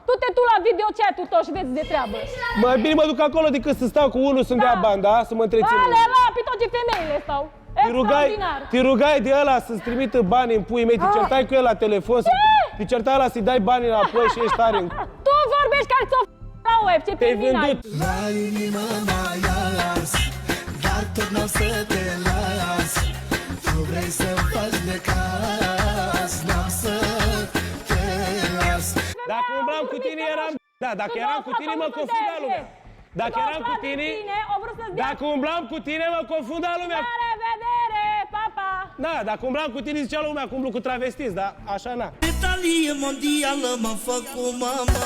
Du-te tu la videochat-ul tău și vezi de treabă. Mai bine mă duc acolo decât să stau cu unul să-mi dea bani, da? Să mă întrețin. Ale, la, pe toate femeile stau. Extraordinar. Te rugai de ăla să-ți trimită bani în pui mei, te certai cu el la telefon, te certai ăla să-i dai bani înapoi și ești tare. Tu vorbești care ți-o la web, ce Te-ai terminai. vândut. La inimă m-ai ars, dar tot n-o să te las. Tu vrei să-mi faci de caz, n-am să te las. Dacă umblam cu tine eram... Da, dacă eram cu tine mă confunda lumea. Dacă eram cu tine... Dacă umblam cu tine mă confunda lumea. La revedere, pa, pa. Da, dacă umblam cu tine zicea lumea că umblu cu travestiți, dar așa na. Italie mondială mă fac cu mama.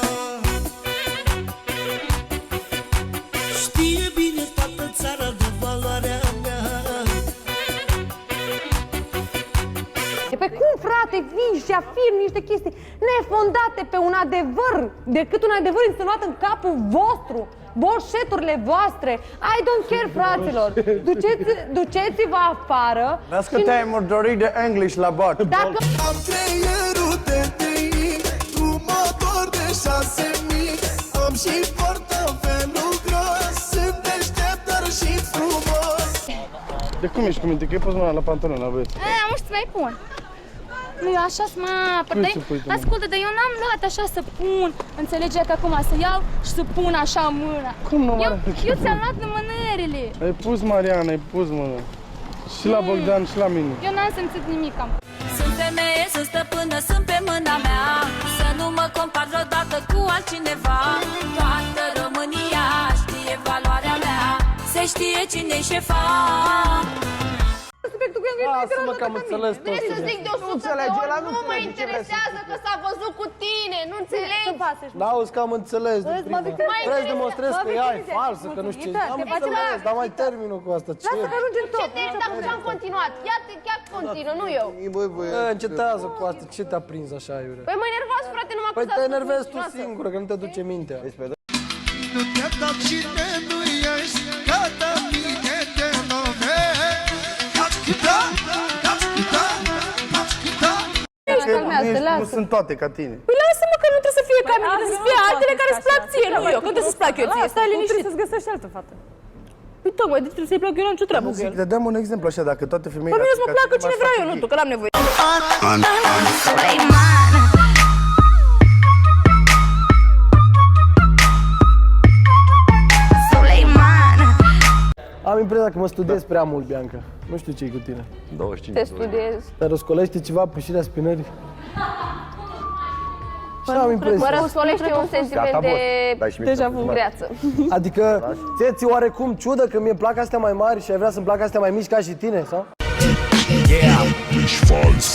Știe bine toată țara de valoarea mea. Pe cum, frate, vii și afirmi niște chestii nefondate pe un adevăr, decât un adevăr insinuat în capul vostru, bolșeturile voastre. I don't care, fraților. Duceți-vă afară. Las că te-ai murdărit de English la bot. Dacă... Am creierul de TI, cu motor de 6000. Am și portofelul gros, sunt deștept, dar și frumos. De cum ești cu minte? Că e pus mâna la pantalon, la băieți. Am să mai pun. Nu, eu așa să mă apăr, dar ascultă, dar eu n-am luat așa să pun. Înțelege că acum să iau și să pun așa mâna. Cum nu, Eu ți-am luat numărările. Ai pus, Mariana, ai pus mâna. Și la Bogdan și la mine. Eu n-am simțit nimic. Sunt femeie, sunt stăpână, sunt pe mâna mea. Să nu mă compar vreodată cu altcineva. Toată România știe valoarea mea. Se știe cine-i șefa. Lasă-mă că am înțeles tot. Vrei să zic de 100 de ori, nu mă interesează că s-a văzut cu tine, nu înțelegi? N-auzi că am înțeles din prima. Vrei să demonstrezi că ea e falsă, că nu știu ce. Am înțeles, dar mai terminul cu asta. Ce? Ce te dacă ce-am continuat? Ia chiar continuă, nu eu. Încetează cu asta. Ce te-a prins așa, Iurea? Păi mă enervați, frate, numai Păi că te enervezi tu singură, că nu te duce mintea. Nu te-a dat cine nu ești, că de mine te lovești. Nu sunt toate ca tine. Păi lasă-mă că nu trebuie să fie ca mine, trebuie să fie altele care îți plac ție, nu eu, că trebuie să-ți plac eu ție, stai liniștit. Trebuie să-ți găsești altă fată. Păi tocmai, de trebuie să-i plac eu, n-am nicio treabă cu el. Te dăm un exemplu așa, dacă toate femeile... Păi mine să mă placă cine vreau eu, nu tu, că n-am nevoie. Am impresia că mă studiez prea mult, Bianca. Nu știu ce-i cu tine. 25. Te studiez. Te răscolește ceva pășirea spinării? Și am impresia. Mă răscolește un sentiment de Deja greață. Adică, ți-e oarecum ciudă că mie-mi plac astea mai mari și ai vrea să-mi placă astea mai mici ca și tine, sau?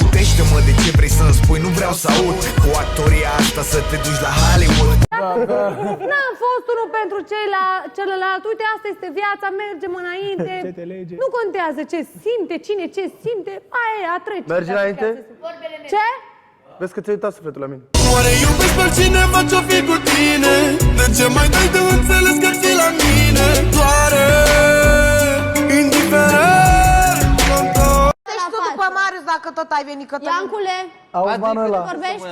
Putește-mă de ce vrei să-mi spui, nu vreau să aud. Cu actoria asta să te duci la Hollywood. N-am fost unul pentru celălalt. Uite, asta este viața, mergem înainte. Nu contează ce simte, cine ce simte. Aia trece. Mergi înainte? Ce? Vezi că ți-ai uitat sufletul la mine. Oare iubești pe cineva ce-o fi cu tine? De ce mai dai de înțeles că și la mine doare? Indiferent. Ești tu după Marius dacă tot ai venit, Cătălin. Iancule, Auzi, Manuela, vorbești?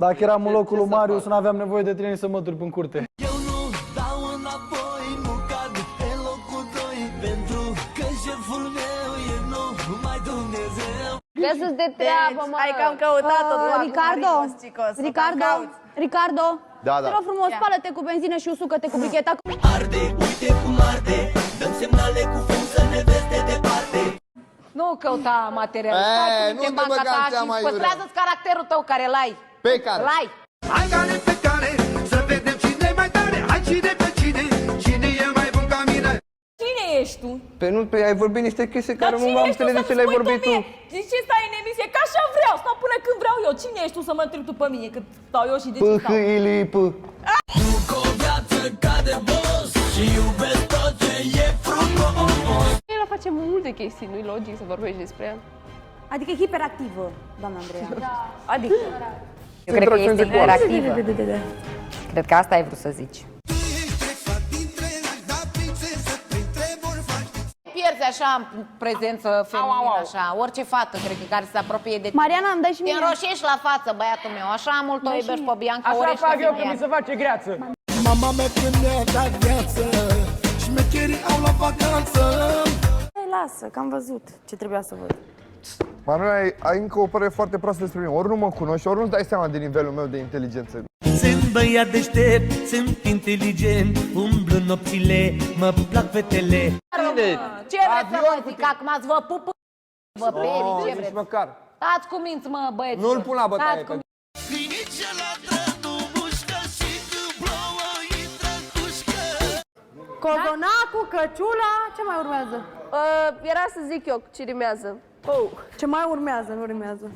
dacă eram în locul lui Marius, nu aveam nevoie de tine să mă turb în curte. Eu nu dau înapoi, nu cad pe locul 2. Pentru că șeful meu e numai Dumnezeu. Vezi-ți de treabă, mă. Adică am căutat-o. Ricardo, Da, te rog frumos, spală-te cu benzină și usucă-te cu bricheta. Arde, uite cum arde. Dăm semnale cu fum să ne vezi de departe. Nu căuta material. Nu te băga în seama, Iurea. Păstrează-ți caracterul tău care l-ai. Pe care? L-ai. Hai care pe care, să vedem cine e mai tare. Hai cine pe cine, cine e mai bun ca mine. Cine ești tu? Pe nu, pe ai vorbit niște chestii care nu am ești tu înțeles de să-mi ce le-ai spui vorbit tu tu. mie? De ce stai în emisie? Că așa vreau, stau până când vreau eu. Cine ești tu să mă întrebi tu pe mine? Că stau eu și de ce stau? P-H-I-L-I-P. Duc o viață ca de boss și iubesc tot ce e frumos. El face multe chestii, nu-i logic să vorbești despre el. Adică e hiperactivă, doamna Andreea. Adică? Eu cred că este hiperactivă. Cred că asta ai vrut să zici. Pierzi așa în prezență feminină, așa. Orice fată, cred că, care se apropie de tine. Mariana, îmi dai și Te mie. înroșești la față, băiatul meu. Așa mult o iubești pe Bianca. Așa fac eu când mi se face greață. Mama mea când mi-a dat viață, șmecherii au la vacanță. Lasă, că am văzut ce trebuia să văd. Manuela, ai încă o părere foarte proastă despre mine. Ori nu mă cunoști, ori nu-ți dai seama de nivelul meu de inteligență. Sunt băiat deștept, sunt inteligent, umblu nopțile, mă plac fetele. Ce vreți să vă zic? Acum ați vă pupă, vă peri, ce Nici vreți? măcar. Stați cu minți, mă, băieți. Nu-l pun la bătaie. Cozonacul, căciula, ce mai urmează? Era să zic eu ce rimează. Ce mai urmează, nu urmează.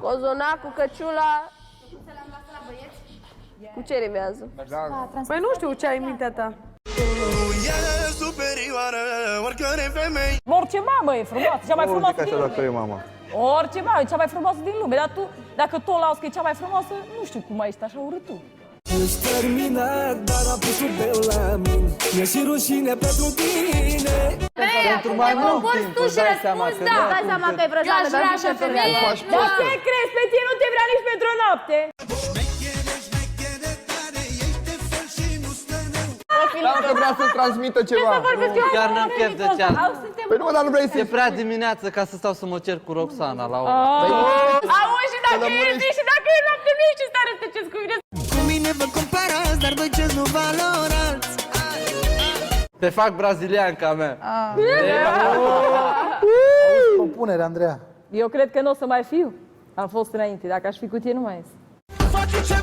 Cozonacul, căciula... Cu ce rimează? Păi nu știu ce ai în mintea ta. E superioară, oricare femei. Orice mamă e frumoasă, cea mai frumoasă din Așa dacă e lume. mama. Orice mamă e cea mai frumoasă din lume, dar tu, dacă tot lauzi că e cea mai frumoasă, nu știu cum ai ești așa urât tu. Ești terminat, dar a pus un beu la mine. E și rușine pentru tine. Pentru mai mult timp, îți dai seama că nu Dai seama că ai vreo Eu aș vrea așa femeie. Dar ce crezi? Pe tine nu te vrea nici pentru o noapte. Dacă vrea să-ți transmită ceva. Chiar n-am chef de ceas. Păi nu, dar nu vrei să... E prea dimineață ca să stau să mă cer cu Roxana la o... Auzi, și dacă e zi și dacă e noapte, nu ești în stare să te cezi cu mine. Cu mine vă comparați, dar voi ce-ți nu valorați. Te fac brazilianca mea. Propunere, Andreea. Eu cred că nu o să mai fiu. Am fost înainte, dacă aș fi cu tine, nu mai ies. Face ce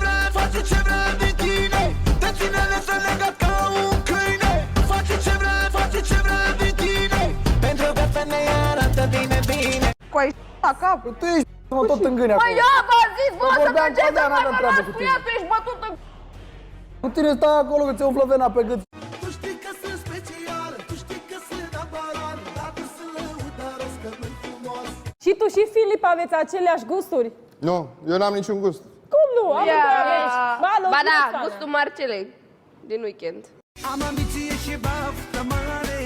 vrea de tine. De tine lăsă legat ca un câine. Face ce vrea de tine. Pentru că femeia arată bine, bine. Cu ai la cap. Tu ești mă tot în gâni acolo. Eu v-am zis, bă, să vorbeam mergeți cu să Adriana, mai n-am treabă vă cu tu ești bătut în... Cu tine stai acolo că ți-o umflă vena pe gât. Tu știi că sunt special, tu știi că sunt avalan. Dacă sunt lăudaros că nu-i frumos. Și tu și Filip aveți aceleași gusturi? Nu, eu n-am niciun gust. Cum nu? Amândoi aveți. Ba da, gustul Marcelei din weekend. Am ambiție și baftă mare,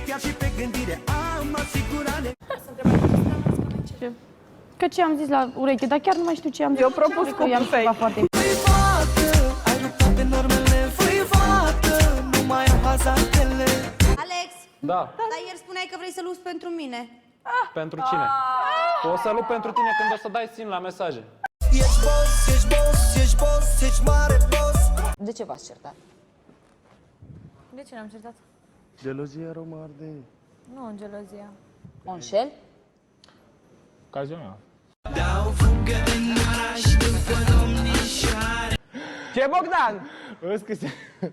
chiar și pe gândire am asigurare. Că ce am zis la ureche, dar chiar nu mai știu ce am zis. Eu propus cu fake. Făi fată, ai luptat de normele. Făi fată, nu mai am hazardele. Alex, Da, dar ieri spuneai că vrei să lupți pentru mine. pentru cine? O să lupt pentru tine când o să dai țin la mesaje. Ești boss, ești boss, ești boss, ești mare boss. De ce v-ați certat? De ce ne-am certat? Gelozia romă arde. Nu, gelozia. O înșel? Ocazional. Ce Bogdan?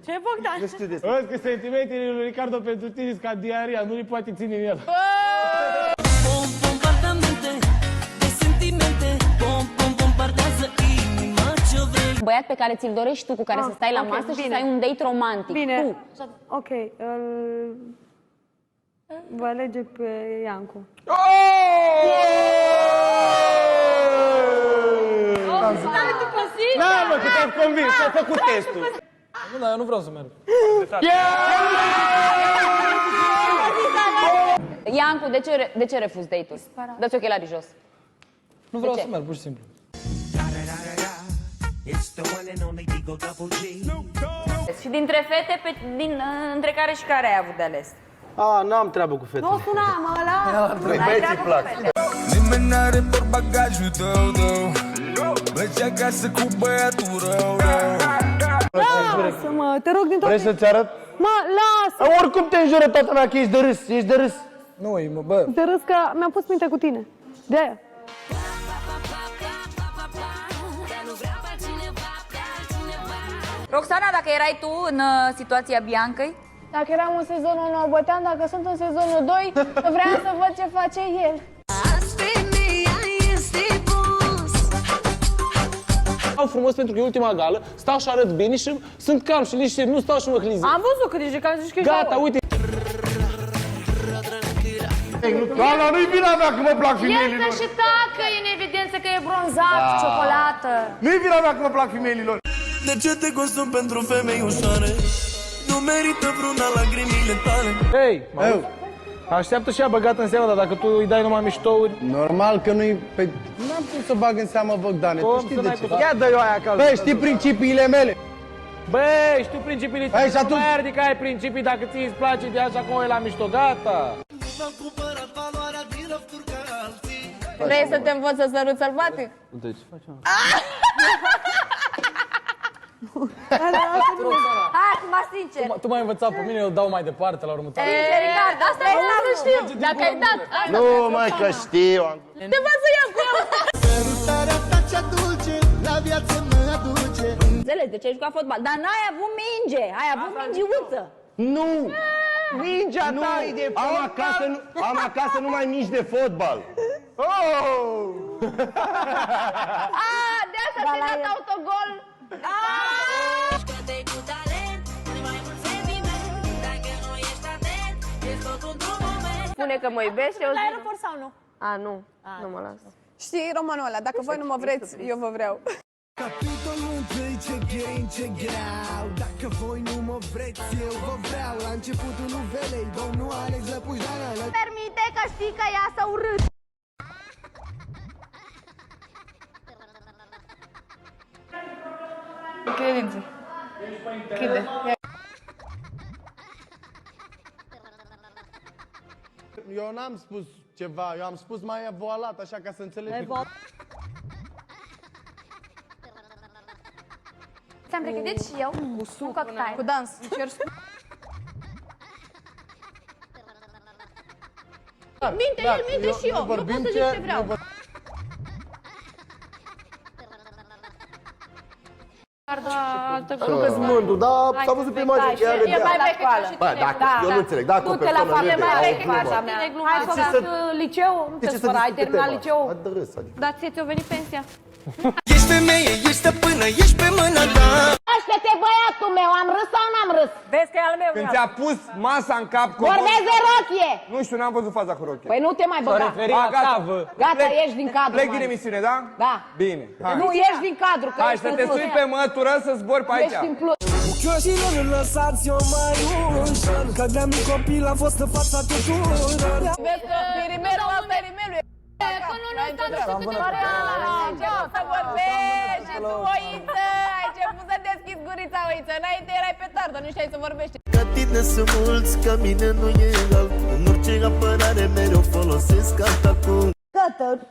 Ce, Bogdan? Vezi că sentimentele lui Ricardo pentru tine sunt ca diaria, nu-i poate ține în el. Bombardamente de sentimente, bombardează inima ce vrei. Băiat pe care ți-l dorești tu, cu care să stai la masă și să ai un date romantic. Bine. Tu. Ok, vă alege pe Iancu. Da, mă, că te-am convins, ai făcut testul. Nu, dar eu nu vreau să merg. Iancu, de ce refuzi date-ul? Dă-ți ochelarii jos. Nu vreau să merg, pur și simplu. Și dintre fete, între care și care ai avut de ales? N-am treabă cu fete. Nu suna, mă, ăla! Băieții plac. Nimeni n-are por bagajul tău. Pleci acasă cu băiatul rău. Lasă-mă, te rog din tot... Vrei să-ți arăt? Mă, lasă! Oricum te înjură toată lumea că ești de râs, ești de râs. Nu, mă, bă. De râs că mi-am pus minte cu tine. De-aia. Roxana, dacă erai tu în situația Biancăi, Dacă eram în sezonul 1, băteam, dacă sunt în sezonul 2, vreau să văd ce face el. Stau frumos pentru că e ultima gală, stau și arăt bine și sunt calm și liniștit, nu stau și mă hlizesc. Am văzut că zici că zici că ești Gata, uite. Doamna, nu-i vina mea că mă plac femeilor. Este și tacă, e în evidență că e bronzat, ciocolată. Nu-i vina mea că mă plac femeilor. De ce te consum pentru femei ușoare? Nu merită vreuna lagrimile tale. Hei, Așteaptă și ea băgat în seamă, dar dacă tu îi dai numai miștouri... Normal că nu-i... N-am putut să bag în seamă Bogdane, tu știi de ce. Ia dă-i o aia acasă. Băi, știi principiile mele? Bă, știu principiile Hai, și tale, atunci- mai arde că ai principii, dacă ție îți place de așa cum e la mișto, gata. Vrei să te învăț să sărut sălbatic? Deci. Hai, acum sincer. Tu m-ai învățat pe mine, eu dau mai departe la următoare. Ricardo, asta e să știu. Dacă ai dat, Nu, mai că știu. te văd să iau cu el. Sărutarea ta cea dulce la viață mă aduce. Înțelegi, de ce ai jucat fotbal? Dar n-ai avut minge, ai avut mingiuță. Nu! Mingea Nu! ta e de Am acasă numai mici de fotbal. Oh! De asta ți-ai dat autogol. Cântă-i cu talent, nu mai mult sentiment. Dacă nu ești atent, ești tot într-un moment. Spune că mă iubește, eu La zic... aeroport sau nu? A, nu. Nu mă las. Știi romanul ăla, dacă voi nu mă vreți, eu vă vreau. Capitolul întâi, ce gay, ce grau. Dacă voi nu mă vreți, eu vă vreau. La începutul novelei, domnul Alex Lăpușana. Permite că știi că ea să urât. Credință. Câte? Eu n-am spus ceva, eu am spus mai voalat, așa ca să înțelegi. Ți-am pregătit și eu un cocktail. Cu dans. Minte el, minte și eu. Nu pot să zic ce vreau. Nu că-s mândru, dar s-a văzut pe imagine că ea E râdea. mai veche ca și Bă, dacă, eu nu înțeleg, dacă o persoană râde, mai e veche o ca glumă. așa mea. Hai De ce să să- fac liceu, nu De te ce să spăra, ai discute terminat tema? liceu. Hai de râs, adică. Dar ție ți-o venit pensia. Ești femeie, ești stăpână, ești pe mâna ta. Aștept-te băiatul meu, am râs sau n-am râs? Vezi că e al meu. Când ți-a pus masa în cap cu... Vorbesc de rochie! Nu știu, n-am văzut faza cu rochie. Păi nu te mai băga. Gata, Gata, ieși din cadru. plec din Marius. emisiune, da? Da. Bine, hai. Nu, ieși din cadru, că Hai ești să în te plus. sui pe mătură să zbori pe aici. Ești în plus. Chioșilor lăsați-o mai ușor, că de-am copil a fost în fața tuturor. Vezi că pirimelul ăsta e rimelul. Până nu stă, nu știu câte ore ai început să vorbești, tu, oiță, ai început să deschizi gurița, oiță, înainte erai pe tardă, nu știai să vorbești. Ca tine sunt mulți, ca mine nu e egal. În orice apărare mereu folosesc asta cu...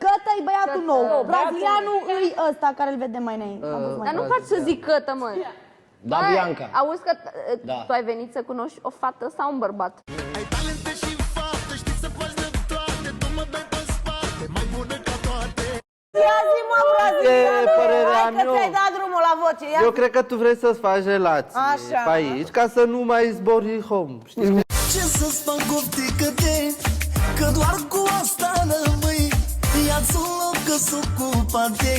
Cătă-i băiatul nou. Brazilianul îi ăsta care îl vedem mai înainte. Dar nu faci să zic cătă, mă. Da, Bianca. Auzi că tu ai venit să cunoști o fată sau un bărbat? Ai talente și fapte, știi să faci de toate. Tu mă dai pe spate, mai bună ca toate. Ia zi-mă, brazilianul. E părerea Hai că mea. ți-ai dat drumul la voce. Ia Eu cred că tu vrei să-ți faci relații Așa. pe aici, ca să nu mai zbori home. Știi? Ce să-ți fac oftică-te, că doar cu asta rămâi. Ia-ți un loc că-s ocupate,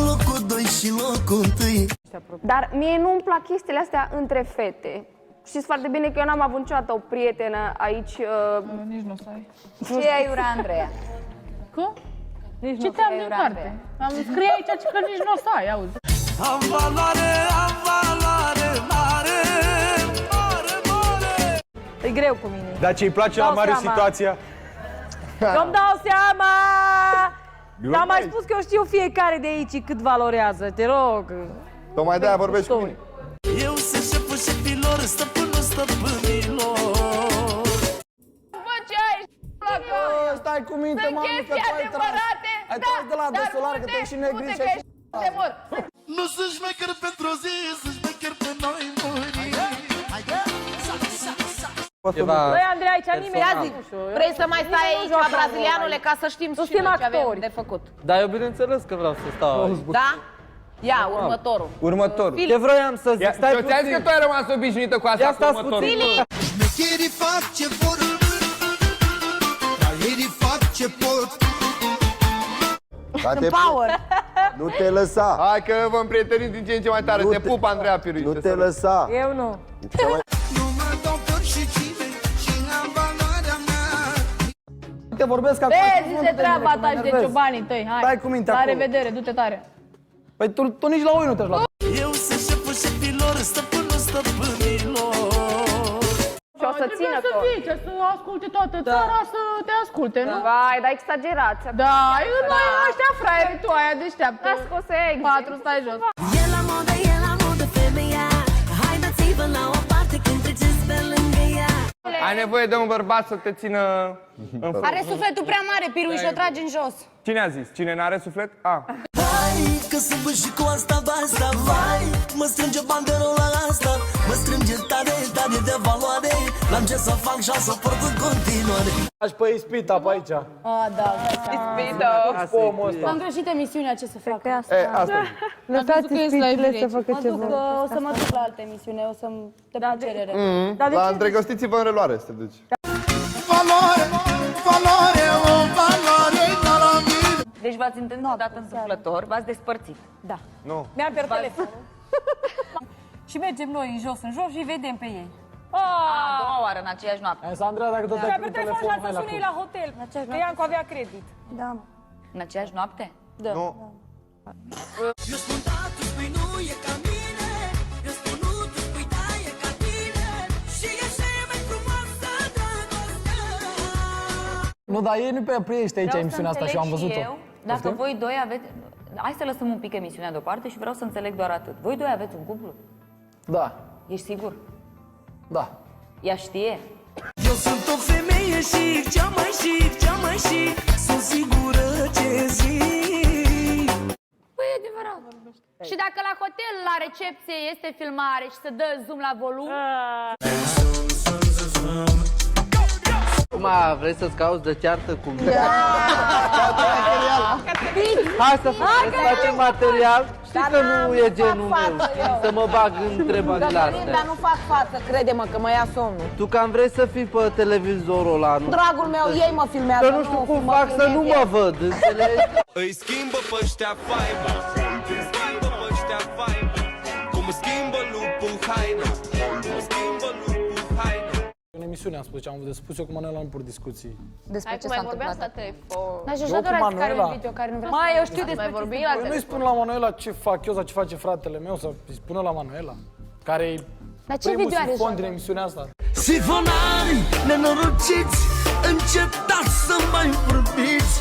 locul 2 și locul 1. Dar mie nu-mi plac chestiile astea între fete. Știți foarte bine că eu n-am avut niciodată o prietenă aici. Nici nu o să ai. ce ai ura, Andreea? Cum? Nici nu Citeam ai din ura, carte. Andreea. Am scrie aici că nici nu o să ai, auzi. Am valoare mare, mare, mare. E greu cu mine. Dar ce-i place la Dau Marius seama. situația? Eu-mi dau seama! Dar mai spus că eu știu fiecare de aici cât valorează, te rog. Tocmai de-aia vorbești cu mine. Eu sunt șeful șefilor, stăpânul stăpânilor. Bă, ce ai, placă? Stai cu minte, Sunt mami, că chestii tu ai tras. adevărate. Ai tras de la desolar, că te-ai și negrit și ai... Te mor. Nu sunt șmecher pentru o zi, sunt șmecher pe noi muri. Băi, Andrei, aici nimeni Ia zi, vrei să mai stai aici la brazilianule ca să știm și Suntem noi ce avem actori. de făcut? Dar eu bineînțeles că vreau să stau aici. Da? Ia, următorul. Următorul. Ce vroiam să zic? Stai Eu ți-am zis că tu ai rămas obișnuită cu asta Ia cu stați următorul. puțin. Șmecherii fac ce vor, traierii fac ce pot. Frate, nu te lăsa. Hai că vă împrieteniți din ce în ce mai tare. Te pup, Andreea Pirui. Nu te lăsa. Eu nu. Nu mă dau tot și cine și am valoarea mea. Te vorbesc acum. Vezi de treaba ta și de ciobanii tăi, hai. Stai cu minte La acolo. revedere, du-te tare. Păi tu nici la oi nu te-aș lua. Eu sunt șeful șefilor, stăpânul stăpânilor. Și o să țină să cont. fii, ce să asculte toată țara, să te asculte, nu? Vai, dar exagerați. Da, noi ăștia fraierii, tu aia deșteaptă. Las că o să exit. 4 stai jos. E la modă femeia. Haideți-vă la o parte când treceți pe lângă ea. Ai nevoie de un bărbat să te țină în frunte. Are sufletul prea mare, Piru, și o trage în jos. Cine a zis? Cine n-are suflet? Hai, că sunt bun și cu asta basta. Vai, mă strânge banderola asta. Mă strânge tare, tare de valoare. L-am ce să fac și o să port în continuare. Aș pe ispita pe aici. Da, Ispită. Omul ăsta. am greșit emisiunea, ce să fac? Asta. Lăsați ispitele să facă ce vor. O să mă duc la altă emisiune, o să-mi depun cerere. La îndrăgostiți-vă în reloare să te duci. Valoare, valoare, o valoare, valoare. Deci v-ați întâlnit odată întâmplător, v-ați despărțit. Da. Nu. Mi-am pierdut telefonul. Și mergem noi în jos și vedem pe ei. A doua oară, în aceeași noapte. Sandra, dacă tot ai Mi-a prin pierdut telefonul telefonul și mai să suni la la hotel. Că Iancu avea credit. Da. În aceeași noapte? Nu. Eu spun da, tu spui nu, e ca mine. Eu spun nu, tu spui da, e ca tine. Și e și mai frumoasă dragostea. Nu, dar ei nu prea priește aici emisiunea asta și eu am văzut-o. Dacă voi doi aveți... Hai să lăsăm un pic emisiunea deoparte și vreau să înțeleg doar atât. Voi doi aveți un cuplu? Da, Ești sigur? da. Ea știe? Eu sunt o femeie chic, cea mai chic, cea mai chic. Sunt sigură ce zic. Păi e adevărat. Și dacă la hotel, la recepție, este filmare și se dă zoom la volum? Acum vrei să-ți cauți de ceartă cu mine? Hai să facem material. Știi că nu e genul meu, să mă bag între bagile astea. Dar nu fac față, crede-mă că mă ia somnul. Tu cam vrei să fii pe televizorul ăla, nu? Dragul meu, ei mă filmează. Că nu știu cum fac să nu mă văd, înțelegi? Îi schimbă pe ăștia faimă. Îi schimbă pe ăștia faimă. Cum schimbă lupul haină. Cum schimbă lupul haină. În emisiune am spus ce am avut de spus, eu cu Manuela am pur discuții. Despre ce s-a întâmplat. Dar și Eu așa cu doar ați care Manuela. un video care nu vrea Mai, să... eu știu despre mai vorbi ce la Eu nu-i spun la Manuela ce fac eu sau ce face fratele meu, să îi spună la Manuela, care e Dar ce primul video are sifon Jean? din emisiunea asta. Sifonari, nenorociți, încetați să mai vorbiți.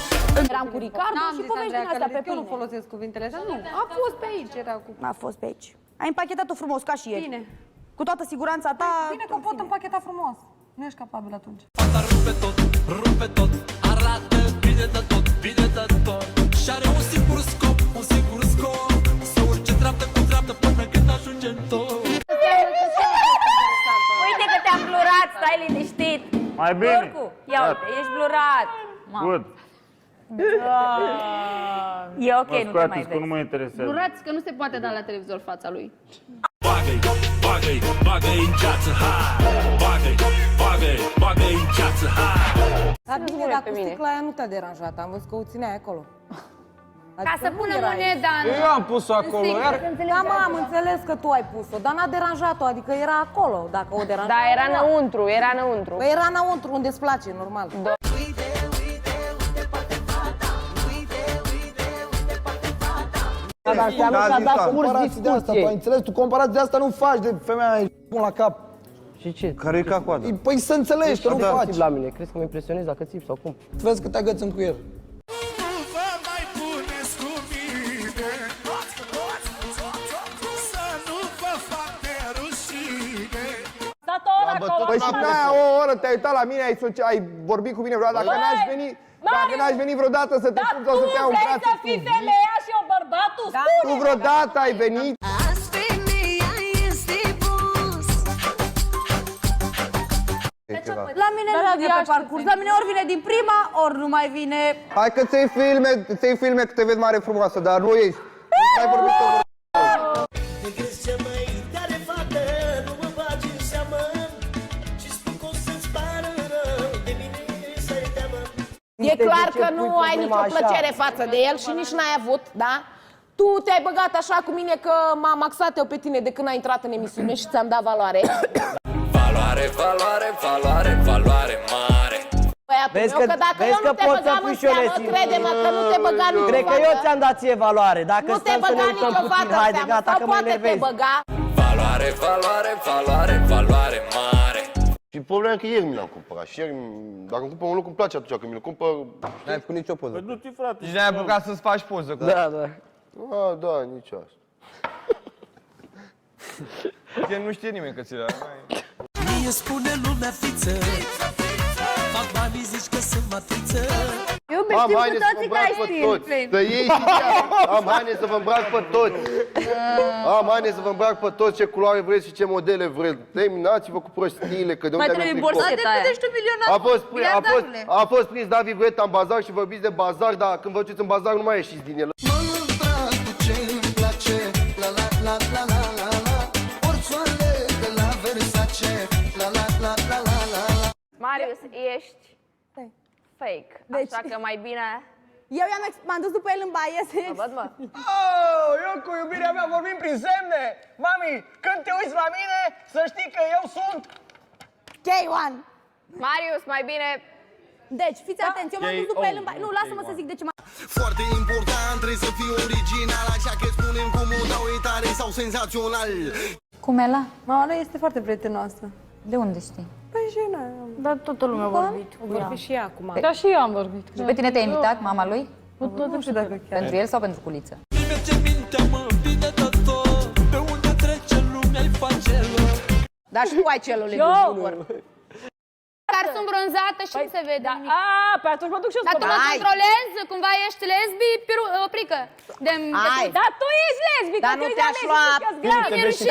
Eram cu Ricardo și povești din astea pe Eu nu pâine. folosesc cuvintele astea, nu. A fost pe aici, era cu... A fost pe aici. Ai împachetat-o frumos, ca și ieri. Bine. Cu toată siguranța ta. Bine că pot împacheta frumos. Nu ești capabil atunci. Fata rupe tot, arată bine de tot, bine de tot. Și are un singur scop, să urce treaptă cu treaptă până când ajunge în tot. Uite că te-am blurat, stai liniștit. Mai bine. Porcu, ia uite, ești blurat. Good. E ok, nu te mai vezi. mă interesează. Jurați că nu se poate da la televizor fața lui. Bagă-i în ceață, hai! Bagă-i în ceață, hai! Dar bine, dar cu sticla aia nu te-a deranjat, am văzut că o țineai acolo. Ca să pună moneda în... Eu am pus-o acolo, iar... Da, mă, am înțeles că tu ai pus-o, dar n-a deranjat-o, adică era acolo, dacă o deranja. Da, era înăuntru, era înăuntru. Păi era înăuntru, unde îți place, normal. Da, dar înseamnă că a dat curs de asta, tu ai înțeles? Tu comparații de asta nu faci de femeia aia, pun la cap. Și ce? Care e ca coada? Păi să înțelegi că nu faci. la mine, crezi că mă impresionezi dacă țip sau cum? Vezi că te agățăm cu el. Nu vă mai puneți cu mine, să nu vă fac de rușine. Stat o oră acolo. Păi și n-aia o oră te-ai uitat la mine, ai vorbit cu mine vreodată, dacă n-aș veni vreodată să te pun sau să te iau în brațe. Tu vrei să fii femeia și eu bărbatul? Spune! Tu vreodată ai venit? Azi femeia este boss. La mine nu vine pe parcurs, la mine ori vine din prima, ori nu mai vine. Hai că ți-ai filme că te vezi mare frumoasă, dar nu ești. Nu ai vorbit cu Crezi cea mai tare fată, nu mă bagi în seamă și spun că o să-ți pară rău, de mine să-i teamă. E clar că nu ai nicio plăcere față de el și nici n-ai avut, da? Tu te-ai băgat așa cu mine că m-am maxat eu pe tine de când ai intrat în emisiune și ți-am dat valoare. Valoare mare. Băiatul meu, că dacă eu nu te băgam în seamă, crede-mă că nu te băga nicio fată. Cred că eu ți-am dat ție valoare, dacă Nu te băga nicio fată în seamă, sau poate te băga. Valoare mare. Și problema e că ieri mi l-am cumpărat și ieri, dacă îmi cumpăr un lucru, îmi place atunci, când mi-l cumpăr... N-ai făcut nicio poză. Păi du-te, frate. Și n-ai apucat să-ți faci poză cu... Da, da, nici asta. Că nu știe nimeni că ți le Mie spune lumea fiță, fac banii, zici că sunt matriță. Am haine să vă îmbrac pe toți. Să iei și am haine să vă îmbrac pe toți. Am haine să vă îmbrac pe toți, ce culoare vreți și ce modele vreți. Terminați-vă cu prostiile, că de unde Mai trebuie borsetă aia. A fost prins David Guetta în bazar și vorbiți de bazar, dar când vă duceți în bazar nu mai ieșiți din el. Mă îmbrac cu ce îmi place, la la la la la la la. Orțoale de la Versace, la la la la la la. Marius, ești fake, așa că mai bine... Eu m-am dus după el în baie să... Văd, mă. Oh, eu cu iubirea mea vorbim prin semne. Mami, când te uiți la mine, să știi că eu sunt... K1. Marius, mai bine... Deci, fiți atenți, eu m-am dus după el în baie. Nu, lasă-mă să zic de ce m-am... Foarte important, trebuie să fii original, așa că spunem cum o dau, e tare sau senzațional. Cum e la? Mama lui este foarte prietenoasă. De unde știi? Păi și n-ai. Dar toată lumea a vorbit cu ea. Vorbi și ea acum. Dar și eu am vorbit. Și pe tine te-a invitat mama lui? Nu știu dacă chiar. Pentru el sau pentru Culiță? Merge mintea, mă împine de tot, pe unde trece lumea-i face rău. Dar și tu ai celule de bulor. Dar sunt bronzată și nu se vede nimic. Păi atunci mă duc și eu Dar tu mă controlezi? Cumva ești lesbi? Oprică. Dar tu ești lesbică, dar nu te-aș lua... Dar nici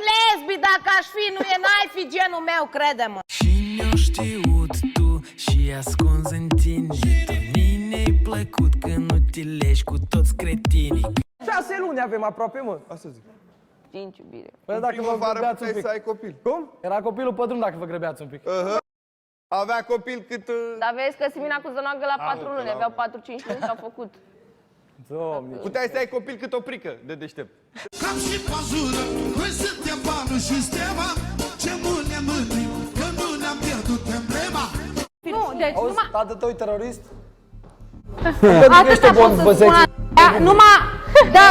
lesbi, dacă aș fi, nu e, n-ai fi genul meu, crede-mă. Și ne-o știut tu și ascunzi în tine, mine-i plăcut că nu te legi cu toți cretinii. 6 luni avem aproape, mă. Asta zic. 5 iubire. Păi dacă vă grăbeați un pic. să ai copil. Cum? Era copilul pe drum dacă vă grăbeați un pic. Avea copil cât... Dar vezi că Simina cu Zănoagă la 4 luni, aveau 4-5 luni și au făcut. Doamne. Puteai să ai copil cât o prică de deștept. Cam și pazură, noi suntem banul și stema, ce mult ne mândrim, că nu ne-am pierdut emblema. Nu, deci Auzi, numai... tată tău e terorist? Atâta pot să spun. Numai... Da.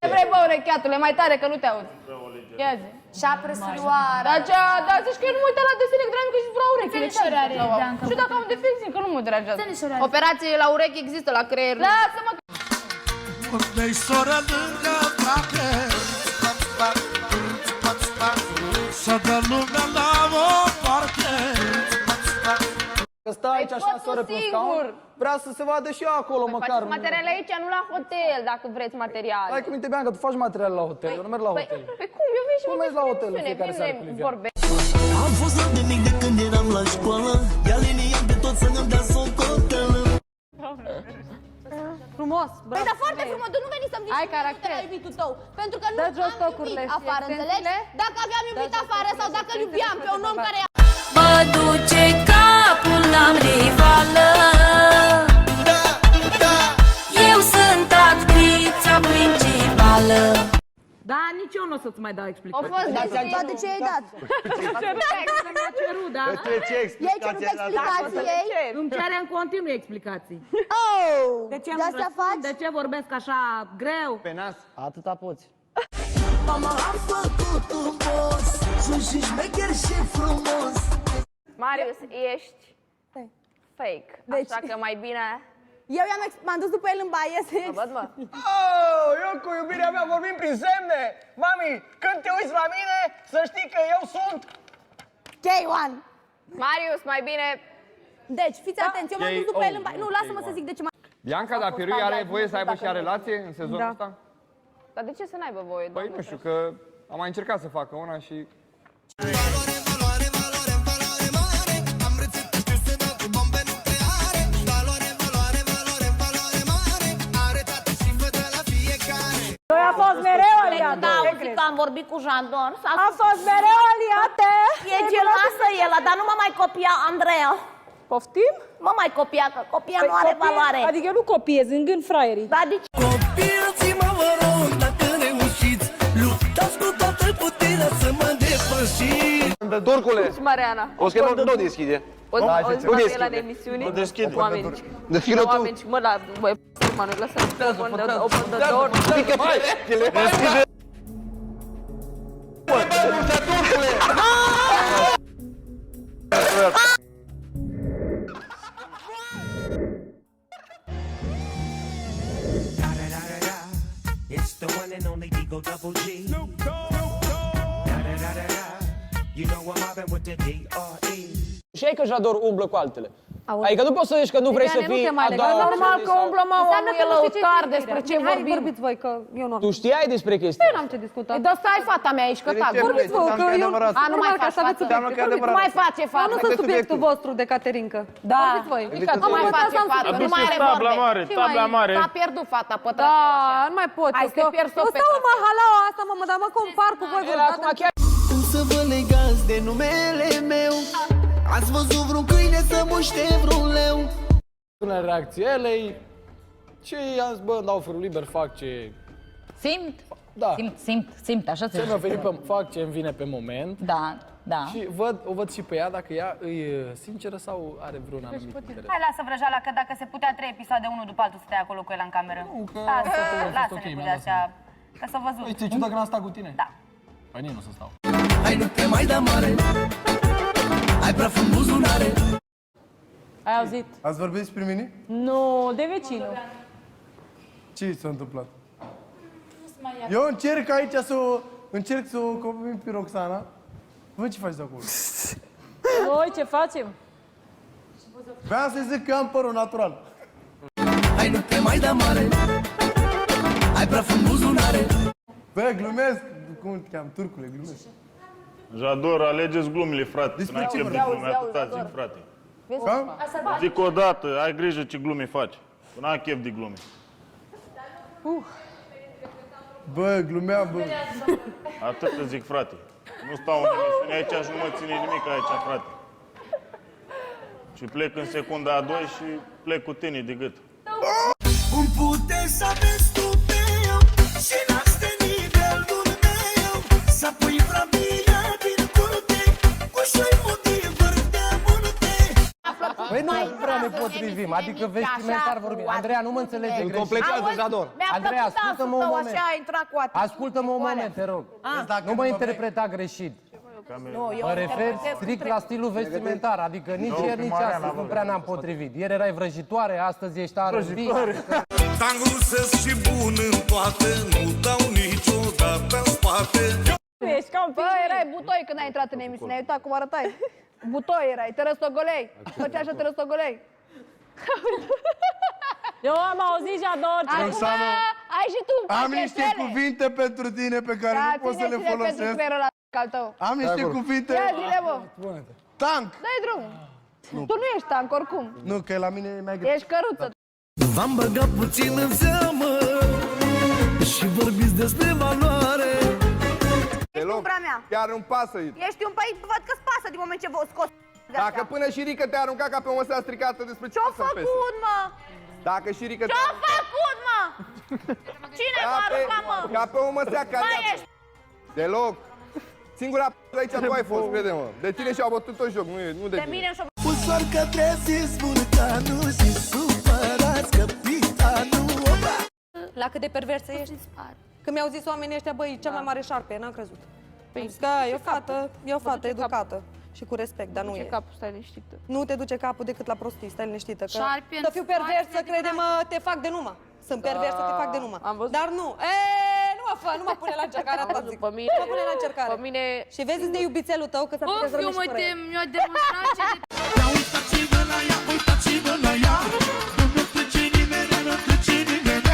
Ce vrei, bă, urecheatule, mai tare că nu te auzi. Ia zi. Șapre surioară. Dar zici că eu nu mă uit la desene, că că și vreau urechile. Țănișori are Bianca. Și dacă am defecție, că nu mă deranjează. Țănișori are. Operație la ureche există, la creier. Lasă-mă! Unde-i soră lângă frate, să dă lumea la o parte. Că stai aici așa, soră, pe scaun, vrea să se vadă și eu acolo, măcar. Faceți materiale aici, nu la hotel, dacă vreți materiale. Hai că minte, Bianca, tu faci materiale la hotel, eu nu merg la hotel. Păi cum? Eu vin și Cum mergi la hotel în fiecare seară cu Livian? vorbesc. Am fost la de mic de când eram la școală, ea liniam pe tot să ne-mi dea socotelă. Frumos, Păi, bravo. dar foarte frumos, tu nu veni să-mi zici Ai că nu caracter. te la iubitul tău. Pentru că nu Dă jos am tocurile iubit și afară, înțelegi? exemplele. Dacă aveam iubit afară sau dacă îl iubiam pe un om care... Mă duce capul, n-am rivală. Eu sunt actrița principală. Da, nici eu nu o să-ți mai dau Au explicații. fost dar de ce ai dat? Mi-a cerut, da? Ce Ei cerut explicații ei? Îmi cere în continuu explicații. Oh! De ce De asta faci? De ce vorbesc așa greu? Pe nas? Atâta poți. Mama, am făcut un boss, sunt și șmecher și frumos. Marius, ești fake, Deci- așa că mai bine... Eu m-am dus după el în baie să... Văd, mă. Oh, eu cu iubirea mea vorbim prin semne. Mami, când te uiți la mine, să știi că eu sunt... K1. Marius, mai bine... Deci, fiți atenți, eu m-am dus după el în baie. Nu, lasă-mă să zic de ce m-am... Bianca, dar Pirui are voie să aibă și a relație în sezonul Da. ăsta? Dar de ce să n-aibă voie? Păi nu știu, că am mai încercat să facă una și... Noi am fost mereu aliate. Da, auzit că am vorbit cu Jandor. Am fost mereu aliate. E geloasă el, dar nu mă mai copia Andreea. Poftim? Mă mai copia, că copia nu are valoare. Adică eu nu copiez, îngând fraierii. Dar de ce? Copiați-mă, vă rog, dacă reușiți, luptați cu toată puterea să mă depășiți. Turcule, Mariana. o să nu deschide. O zi la emisiuni cu oamenii. Deschide tu. Oameni și mă, la băi, mă, nu lăsăm open the door. Deschide. Triple double G. Snoop Dogg. Da-da-da-da-da. You know I'm mobbing with the D.R.E. Și ai că Jador umblă cu altele. Auzi. Adică nu poți să zici că nu vrei să Viviane, nu fii te mai a lega. doua Normal că sau- umblă, mă, Înseamnă omul că e nu știi ce lăutar zici, despre ce Viviane. Hai, vorbim. vorbiți voi, că eu nu am. Tu știai despre chestia Eu n-am ce discuta. E, dar stai fata mea aici, că tac. Vorbiți voi, că eu... A, nu mai faci aveți față. subiecte. Nu mai face Eu față. nu sunt subiectul vostru de Caterinca. Da. Vorbiți voi. Nu mai face față, nu mai are tabla vorbe. mare, tabla mare. S-a pierdut fata, Da, pătrățel nu mai pot. Hai eu să te pierzi eu tot pe stau în traseu. mahalaua asta, mă, dar mă compar cu voi. Era acum chiar... Cum să vă legați de numele meu? Ați văzut vreun câine să muște vreun leu? Până reacție elei și i-am zis, bă, dau frul liber, fac ce... Simt? Da. Simt, așa se Ce mi-a venit fac ce îmi vine pe moment. Da. Și o văd și pe ea dacă ea e sinceră sau are vreun anumit interes. Hai, lasă vrăjeala, că dacă se putea 3 episoade unul după altul să stai acolo cu el în cameră. Lasă-ne cu de-astea, că s-a văzut. Păi, ți-e ciudat că n-am stat cu tine? Da. Păi nici nu să stau. Hai, nu te mai da mare. Ai praf în buzunare. Ai auzit? Ați vorbit despre mine? Nu, de vecinul. Ce s-a întâmplat? Eu încerc aici să o conving pe Roxana. Văd ce faci de acolo. Noi ce facem? Vreau să zic că am părul natural. Hai, nu te mai da mare. Ai praf în buzunare. Bă, glumesc. Cum te cheam? Turcule, glumesc. Jador, alegeți glumile, frate. Despre N-ai ce chef de vorbești? glume, atâta zic, frate. Cam? Zic o dată, ai grijă ce glume faci. N-am chef de glume. Bă, glumeam, bă. Atât îți zic, frate. Nu stau în emisiune aici și nu mă ține nimic aici, frate. Și plec în secunda a 2 și plec cu tine de gât. Cum puteți să aveți trupeu și n-ați de nivelul meu? Să pui vrabia din curte cu șoi motiv de munte. Păi nu prea ne potrivim, adică vestimentar vorbim. Andreea, nu mă înțelege greșit. Completează, Jador. Andreea, ascultă-mă un moment. Așa a intrat cu atât. Ascultă-mă un moment, te rog. Nu mă interpreta greșit. Mă refer strict la stilul vestimentar, adică nici ieri, nici astăzi nu prea ne-am potrivit. Ieri erai vrăjitoare, astăzi ești R&B. Tangusesc și bun în toate, nu dau niciodată în spate. Tu ești ca un Bă, erai butoi când ai intrat în emisiune, ai uitat cum arătai. Butoi erai, te răstogolei. Făceai așa, te răstogolei. Eu am auzit Jador. Roxana, Ai și tu am niște cuvinte pentru tine pe care nu pot să le pentru folosesc. creierul ăla al tău. Am niște cuvinte. Ia zile, bă. Tank! Dă-i drumul. Tu nu ești tank, oricum. Nu, că la mine e mai greu. Ești căruță. V-am băgat puțin în seamă și vorbiți despre valoare. Deloc. Umbra mea. Chiar nu-mi pasă. Ești un păi, văd că-ți pasă din moment ce vă scos. Dacă până și Rică te-a aruncat ca pe o măsea stricată, despre ce Ce-o să pese? făcut, mă? Dacă și Rică Ce-o făcut, mă? Cine m-a aruncat, mă? ca pe o măsea care... Mai ești. Deloc. Singura aici tu ai fost, crede-mă. De tine și-au bătut tot joc, nu de De mine și-o Ușor că treziți vulcanul și supărați capitanul. Opa! La cât de perversă ești? Când mi-au zis oamenii ăștia, băi, cea mai mare șarpe, n-am crezut. Am zis că e o fată educată și cu respect, dar nu e. capul, stai liniștită. Nu te duce capul decât la prostii, stai liniștită. Că Șarpe în să fiu perversă, spate, crede-mă, te fac de numă. Sunt perversă, te fac de numă. Am văzut. Dar nu, nu mă pune la încercare, atât zic. Pe mine, Nu mă pune la încercare. pe mine... Și vezi de iubițelul tău că s-a Of, putea eu mă rămâne tem, mi-a demonstrat ce de... Ia uitați-vă la ea, uitați-vă la ea. Nu trece nimeni, nu trece nimeni.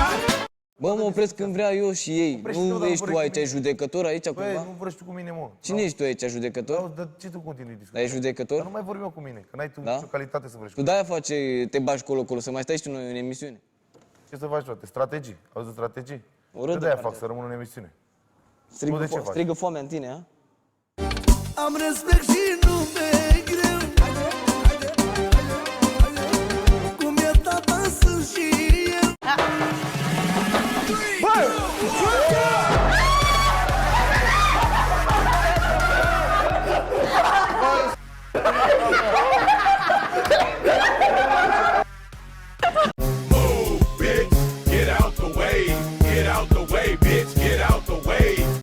Bă, mă opresc când vrea eu și ei. Nu ești tu aici, ai judecător aici cumva? Nu vorbești tu cu mine, mă. Cine ești tu aici, judecător? Dar ce tu continui discuția? Dar ești judecător? Nu mai vorbim cu mine, că n-ai tu Da? nicio calitate să vorbești. Tu de-aia te bagi colo-colo, să mai stai și tu în emisiune. Ce să faci, frate? Strategii? Auzi de strategii? Urât Eu de de-aia partea fac să rămân în emisiune. Strigă, Tu de ce faci? strigă foamea în tine, a? Am respect și nu mi-e greu. Cum e tata sunt și eu.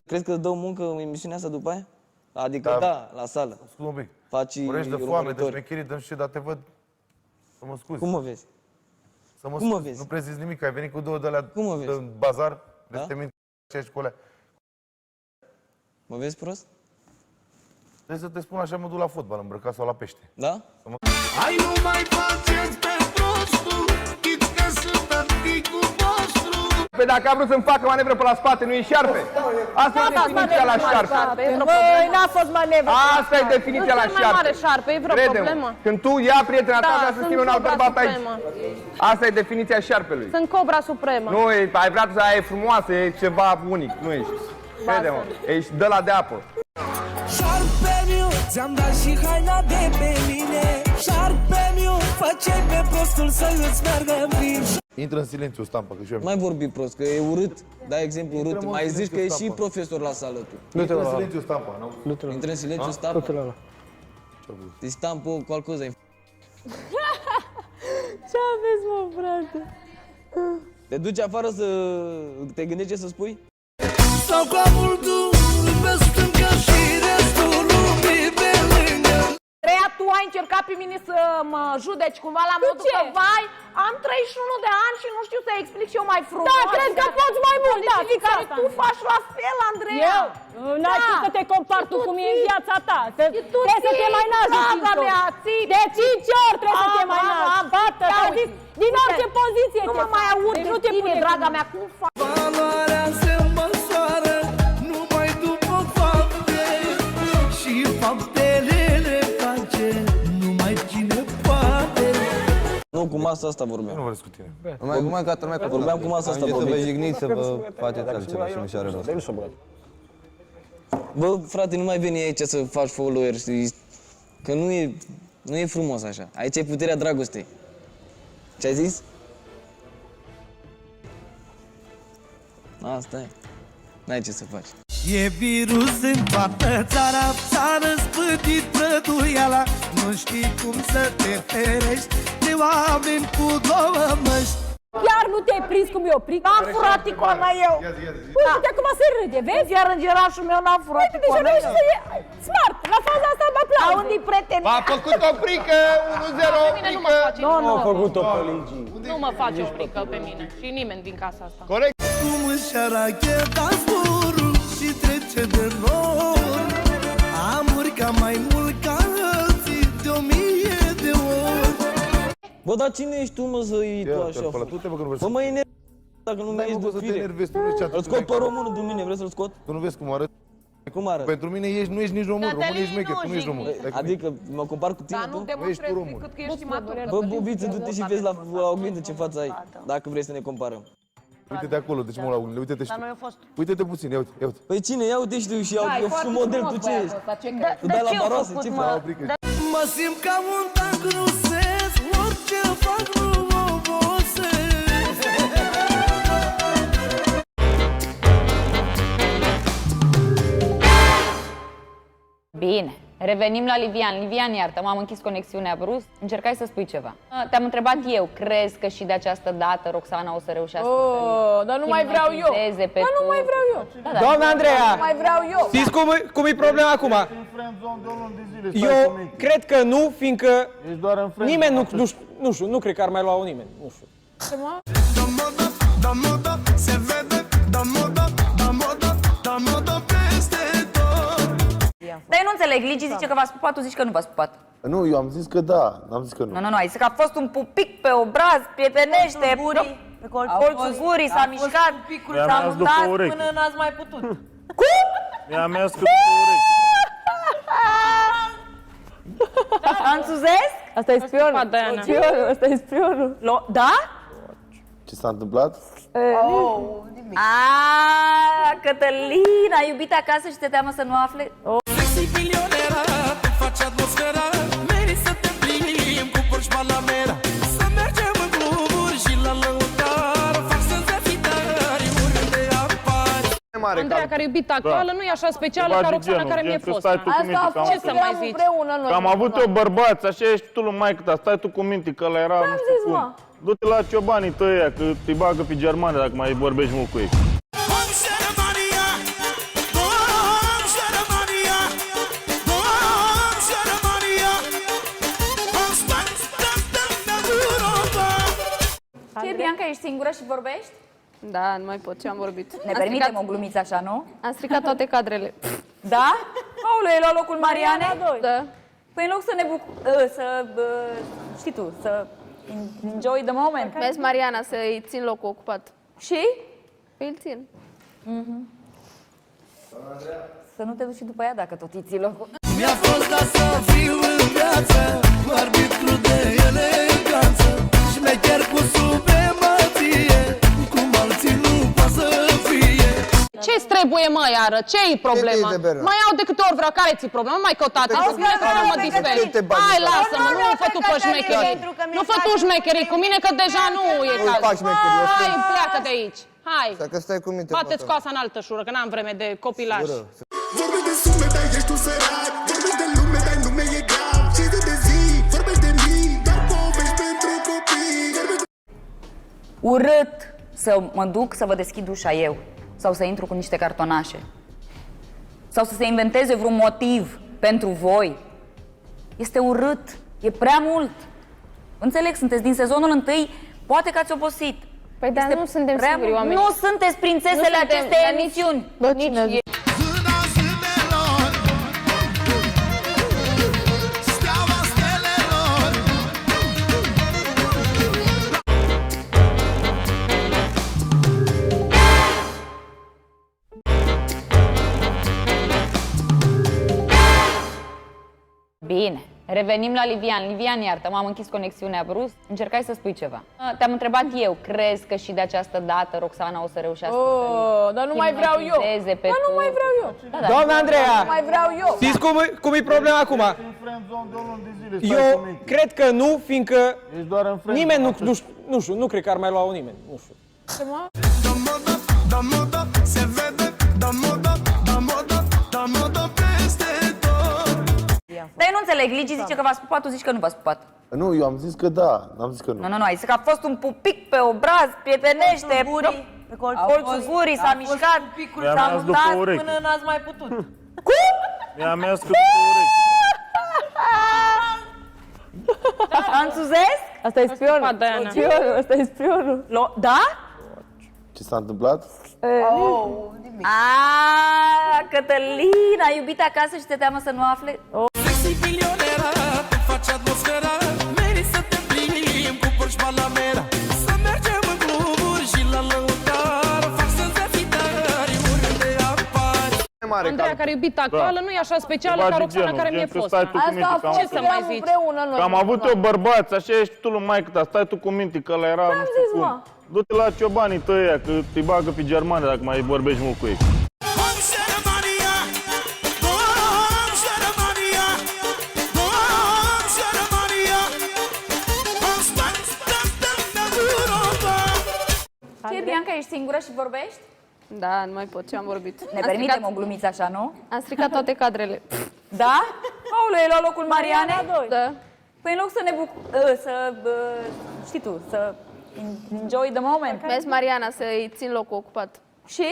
Crezi că îți dau muncă în emisiunea asta după aia? Adică da, la sală. Scuze un pic. Faci Vorbești de foame, de urmăritori. șmecherii, dăm și ce, dar te văd să mă scuzi. Cum mă vezi? Să mă cum mă scuzi. vezi? Nu prezizi nimic, ai venit cu două de alea Cum mă vezi? de bazar, Da? te mint și cu alea. Mă vezi prost? Trebuie să te spun așa, mă duc la fotbal, îmbrăcat sau la pește. Da? Hai, nu mai faceți pe prostul, știți că sunt tăticul vostru. Păi dacă a vrut să-mi facă manevră pe la spate, nu e șarpe? Asta e definiția la șarpe. Băi, n-a fost manevră. Asta e definiția la Cel mai mare șarpe. șarpe, e vreo Crede-mă, problemă? când tu ia prietena ta, vrea să sunt țină un alt cobra bărbat aici. supremă. Asta e definiția șarpelui. Sunt cobra supremă. Nu, ai vrea să ai frumoasă, e ceva unic, nu ești. Crede-mă, ești de la de apă. Șarpe-miu, ți-am dat și haina de pe mine. Șarpe-miu, fă-ce pe prostul să îți meargă bine. Intră în silențiu, Stampa, că și eu... Mai vorbi prost, că e urât. Dai exemplu urât. Mai zici că e și profesor la sală tu. Intră în silențiu, Stampa, nu? Intră în silențiu, Stampa. Deci Stampa, qualcosa. Ce aveți, mă, frate? Te duci afară să te gândești ce să spui? Stau ca vultul pe stânga și restul lumii pe lângă. Treia, tu ai încercat pe mine să mă judeci cumva la modul că, vai, am 31 de ani și nu știu să explic și eu mai frumos. Da, cred că poți mai mult, da, fix care asta. tu faci la fel, Andreea. Eu? N-ai cum să te compari tu cu mine în viața ta. Trebuie să te mai naști de 5 ori. De 5 ori trebuie să te mai naști. Bată, te-am zis, din orice poziție te faci. Nu mă mai aud Deci de nu te tine, pune draga mea, cum faci? Valoarea se măsoară numai după fapte și faptele le face numai cine poate. Nu, cu masa asta vorbeam. Nu vorbesc cu tine. Numai ca lumea, vorbeam cu masa asta. să vă jigniți, să vă faceți altceva și nu și are rost. Bă, frate, nu mai veni aici să faci follower, știi? Că nu e frumos așa. Aici e puterea dragostei. Ce-ai zis? Asta e. N-ai ce să faci. E virus în toată țara, s-a răspândit prăduiala. Nu știi cum să te ferești de oameni cu două măști. Chiar nu te-ai prins cum e oprit? N-am furat icoana eu. Uite, acum se râde, vezi? Iar îngerașul meu n-a furat icoana eu. Smart, la faza asta mă place. Unde-i prieteni? V-a făcut o frică, 1-0, frică. Nu Au făcut-o pe Ligi. Nu mă face o frică pe mine și nimeni din casa asta. Corect. Cum își racheta zborul și trece de nor. Am urcat mai mult ca alții de 1000 de ori. Bă, dar cine ești tu, mă, să iei tu așa? Bă, mă enervezi dacă nu mi-ești de fire. Îl scot pe românul din mine, vrei să-l scot? Tu nu vezi cum arăt? Cum arăt? Pentru mine nu ești nici român, român ești șmecher, tu nu ești român. Adică mă compar cu tine, Dar nu tu? demonstrezi decât că ești matur. Bă, Bobiță, du-te și vezi la oglindă ce față ai, dacă vrei să ne comparăm. Uite-te acolo, de ce mă la oglindă, uite-te și tu. Uite-te puțin, ia uite, ia uite. Păi cine? Ia uite și tu și eu sunt model, tu ce ești? Tu dai la baroase, ce faci? Mă simt ca un tank rusesc, orice fac nu mă obosesc. Bine, revenim la Livian. Livian, iartă, m-am închis conexiunea brusc. Încercai să spui ceva. Te-am întrebat eu, crezi că și de această dată Roxana o să reușească să dar nu mai vreau eu. Dar nu mai vreau eu. Doamna Andreea, Nu mai vreau eu. știți cum e problema acum? Eu cred că nu, fiindcă nimeni nu știu, nu cred că ar mai lua-o nimeni, nu știu. Da moda, se vede, da moda peste tot. Dar eu nu înțeleg, Ligi zice că v-a spupat, tu zici că nu v-a spupat. Nu, eu am zis că da, n-am zis că nu. Nu, ai zis că a fost un pupic pe obraz, prietenește, pe colțul gurii, s-a mișcat, s-a mutat până n-ați mai putut. Cum? Mi-a mers după ureche. Franțuzesc? Asta e spionul. Asta e spionul. Da? Ce s-a întâmplat? Cătălin, ai iubit acasă și te teamă să nu afle? Sexy milionera, tu faci atmosfera, meri să te plimbi cu Porsche Panamera. Să mergem în cluburi și la lăutar, fac senzații tari oriunde apari. Andreea care e iubita actuală nu e așa specială ca Roxana care mi-e fost. Asta a fost, ce să mai zici? împreună noi. Că am avut eu bărbați, așa ești tu lui maică ta, stai tu cu minte că ăla era nu știu cum. Du-te la ciobanii tăi ăia, că te bagă pe germană dacă mai vorbești mult cu ei. Ce, Bianca, ești singură și vorbești? Da, nu mai pot, ce am vorbit. Ne permitem o glumiță așa, nu? Am stricat toate cadrele. Da? Aoleu, e la locul Mariane? Da. Păi în loc să ne știi tu, să enjoy the moment. Vezi, Mariana, să-i țin locul ocupat. Și? Păi îl țin. Să nu te duci și după ea dacă tot îi ții locul. Mi-a fost dat să fiu în viață arbitru de eleganță, șmecher cu supremație, cum alții nu poate să fie. Ce-ți trebuie, mă, iară? Ce-i problema? Mai iau de câte ori vreau, care ți-i problema? Mai căutate, că spune că nu mă disperi. Hai, lasă-mă, nu fă tu pe șmecherii. Nu fă tu șmecherii cu mine, că deja nu e cazul. Hai, pleacă de aici. Hai, Dacă stai cu minte, bate-ți coasa în altă șură, că n-am vreme de copilaj. Vorbești de sume, dar ești tu sărac. Vorbești de lume, dar nume e grav. Și de zi, vorbești de mii, dar povești pentru copii. Urât să mă duc să vă deschid ușa eu sau să intru cu niște cartonașe sau să se inventeze vreun motiv pentru voi. Este urât, e prea mult. Înțeleg, sunteți din sezonul întâi, poate că ați obosit. Păi dar nu suntem singuri oameni. Nu sunteți prințesele acestei emisiuni. Nici Bine, revenim la Livian. Livian, iartă, m-am închis conexiunea brusc. Încercai să spui ceva. Te-am întrebat eu, crezi că și de această dată Roxana o să reușească să dar nu mai vreau eu. Dar nu mai vreau eu. Doamna Andreea, Nu mai vreau eu. știți cum e problema acum? Eu cred că nu, fiindcă nimeni nu cred că ar mai lua-o nimeni. Nu știu. Dar eu nu înțeleg, Ligi zice că v-ați pupat, tu zici că nu v-ați pupat. Nu, eu am zis că da, n-am zis că nu. Nu, ai zis că a fost un pupic pe obraz, prietenește, pe colțul gurii, s-a mișcat, s-a mutat până n-ați mai putut. Cum? Mi-a mers cât pe urechi. Franțuzesc? Asta e spionul. Asta e spionul. Da? Ce s-a întâmplat? Aaa, Cătălin, ai iubit acasă și te teamă să nu afle? Sexy milionera, te faci atmosfera, meri să te plimbi cu Porsche Panamera. Să mergem în cluburi și la lăutar, fac senzații tari oriunde apari. Andreea, care e iubita actuală, nu e așa specială ca Roxana care mi-e fost. Asta a fost, ce să mai zici? împreună noi. Că am avut eu bărbați, așa ești tu lui maică ta, stai tu cu minte că ăla era nu știu cum. Du-te la ciobanii tăi ăia, că te bagă pe germane dacă mai vorbești mult cu ei. Ce, Bianca, ești singură și vorbești? Da, nu mai pot, ce am vorbit. Ne permitem o glumiță așa, nu? Am stricat toate cadrele. Da? Aoleu, e la locul Mariane? Da. Păi în loc să ne știi tu, să enjoy the moment. Vezi, Mariana, să-i țin locul ocupat. Și?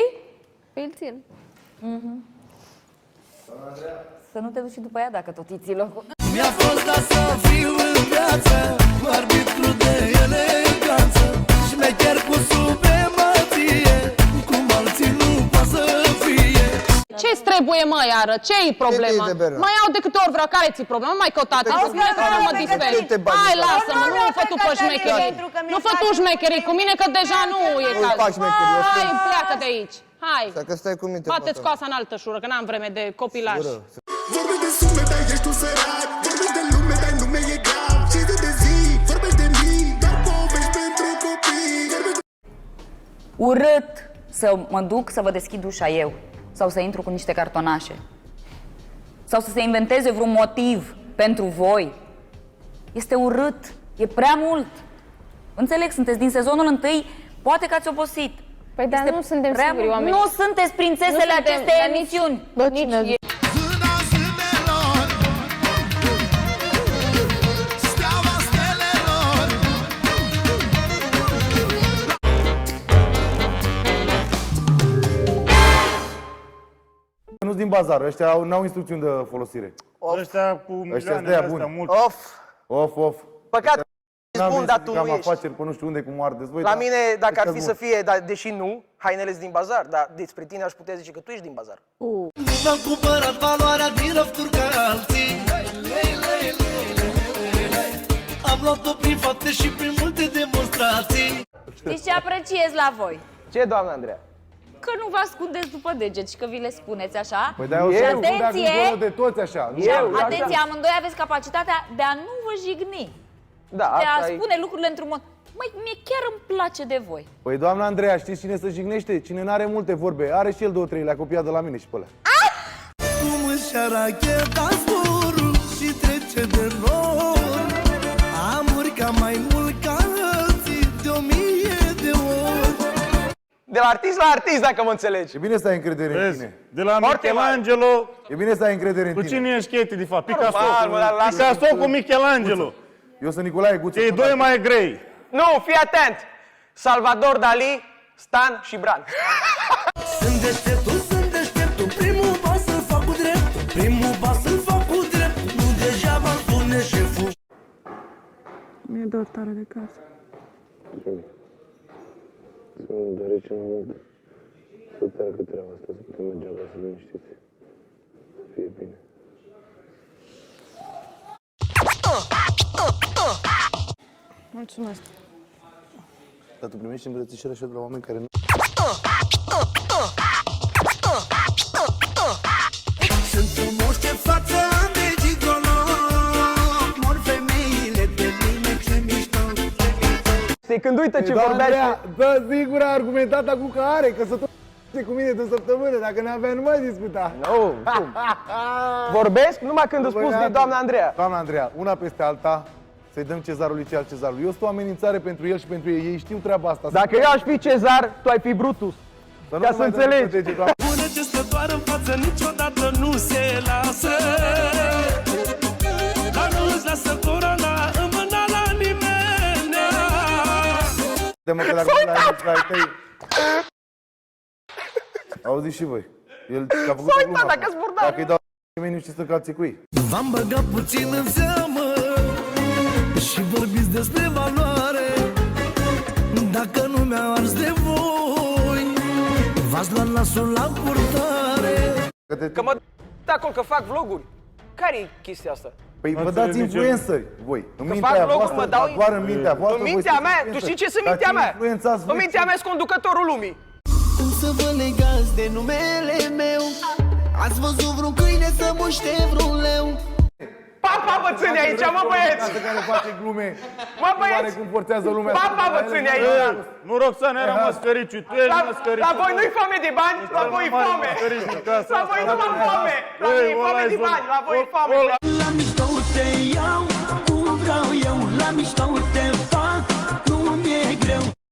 Păi îl țin. Să nu te duci și după ea dacă tot îi ții locul. Mi-a fost dat să fiu în viață arbitru de eleganță, șmecher cu supremație, cum alții nu poate să fie. Ce-ți trebuie, mă, iară? Ce-i problema? Mai iau de câte ori vreau, care ți-i problema? Mai căutate, că spune că nu mă disperi. Hai, lasă-mă, nu fă tu pe șmecherii. Nu fă tu șmecherii cu mine, că deja nu e cazul. Hai, pleacă de aici. Hai, Dacă stai cu minte, bate-ți coasa în altă șură, că n-am vreme de copilaj. Vorbești de sume, dar ești tu sărac. Vorbești de lume, dar nume e grav. Și de zi, vorbești de mii, dar povești pentru copii. Urât să mă duc să vă deschid ușa eu sau să intru cu niște cartonașe sau să se inventeze vreun motiv pentru voi. Este urât, e prea mult. Înțeleg, sunteți din sezonul întâi, poate că ați obosit. Păi dar nu suntem singuri oameni. Nu sunteți prințesele acestei emisiuni. Nici. Nu-s din bazar, ăștia n-au instrucțiuni de folosire. Ăștia cu milioane astea mult. Of. Păcat, spun, dar tu nu ești. afaceri pe nu știu unde, cum ardeți voi. La mine, dacă ar fi să fie, dar deși nu, hainele sunt din bazar, dar despre tine aș putea zice că tu ești din bazar. mi-am cumpărat valoarea din răfturi ca alții. Am luat-o prin fapte și prin multe demonstrații. Știți ce apreciez la voi? Ce, doamna Andreea? Că nu vă ascundeți după deget și că vi le spuneți așa. Păi de-aia o să atenție, de toți așa. atenție, amândoi aveți capacitatea de a nu vă jigni. Da, de a asta spune lucrurile într-un mod. Măi, mie chiar îmi place de voi. Păi doamna Andreea, știți cine se jignește? Cine n-are multe vorbe. Are și el 2-3, le-a copiat de la mine și pe ăla. Cum își aracheta zborul și trece de nor. Am urcat mai mult ca alții de 1000 de ori. De la artist la artist, dacă mă înțelegi. E bine să ai încredere în tine. De la Michelangelo... E bine să ai încredere în tine. Cu cine ești Cheti, de fapt? Picasso cu Michelangelo. Eu sunt Nicolae Guță. Cei doi mai grei. Nu, fii atent! Salvador Dali, Stan și Bran. Sunt deșteptul, primul pas îl fac cu dreptul. Primul pas îl fac cu dreptul. Nu degeaba spune șeful. Mi-e dor tare de casă. Sunt deoarece nu mult să treacă treaba asta, să putem merge acasă liniștiți. Să fie bine. Mulțumesc. Dar tu primești îmbrățișări așa de la oameni care nu... Sunt un moște față de gigolo. Mor femeile de mine, ce mișto. Știi, când uită ce vorbește... Bă, sigur a argumentat acum că are, că să tot cu mine de săptămână, dacă n-avea nu mai discuta. Nu, vorbesc numai când îți spus de doamna Andreea. Doamna Andreea, una peste alta, să-i dăm cezarului ce al cezarului. Eu sunt o amenințare pentru el și pentru ei. Ei știu treaba asta. Dacă eu aș fi Cezar, tu ai fi Brutus. Ca să înțelegi. Pune ce stă doar în față, niciodată nu se lasă. Dar nu îți lasă corona în mâna la nimeni. Dă-mă că dacă nu l-ai tăi. Auziți și voi. El a făcut o glumă. Dacă îi dau nimeni, nu știu să calți cu ei. V-am băgat puțin în seamă și vorbiți despre valoare. Dacă nu mi-a ars de voi, v-ați luat nasul la purtare. Că mă de acolo, că fac vloguri. Care-i chestia asta? Păi vă dați influenceri, voi. În Că mintea fac vloguri, voastră, mă dau... doar în mintea voastră. În mintea mea? Tu știi ce sunt mintea mea? În mintea mea sunt conducătorul lumii. Cum să vă legați de numele meu? Ați văzut vreun câine să muște vreun leu? Papa bățâni aici, mă băieți! Care face glume. Mă băieți! Cum forțează lumea. Papa bățâni aici! Nu, Roxana, era măscăriciu. Tu ești măscăriciu. La voi nu-i foame de bani, la voi e foame! La voi nu mă foame! La voi e foame de bani, la voi e foame! La mișto te iau, cum vreau eu, la mișto te fac.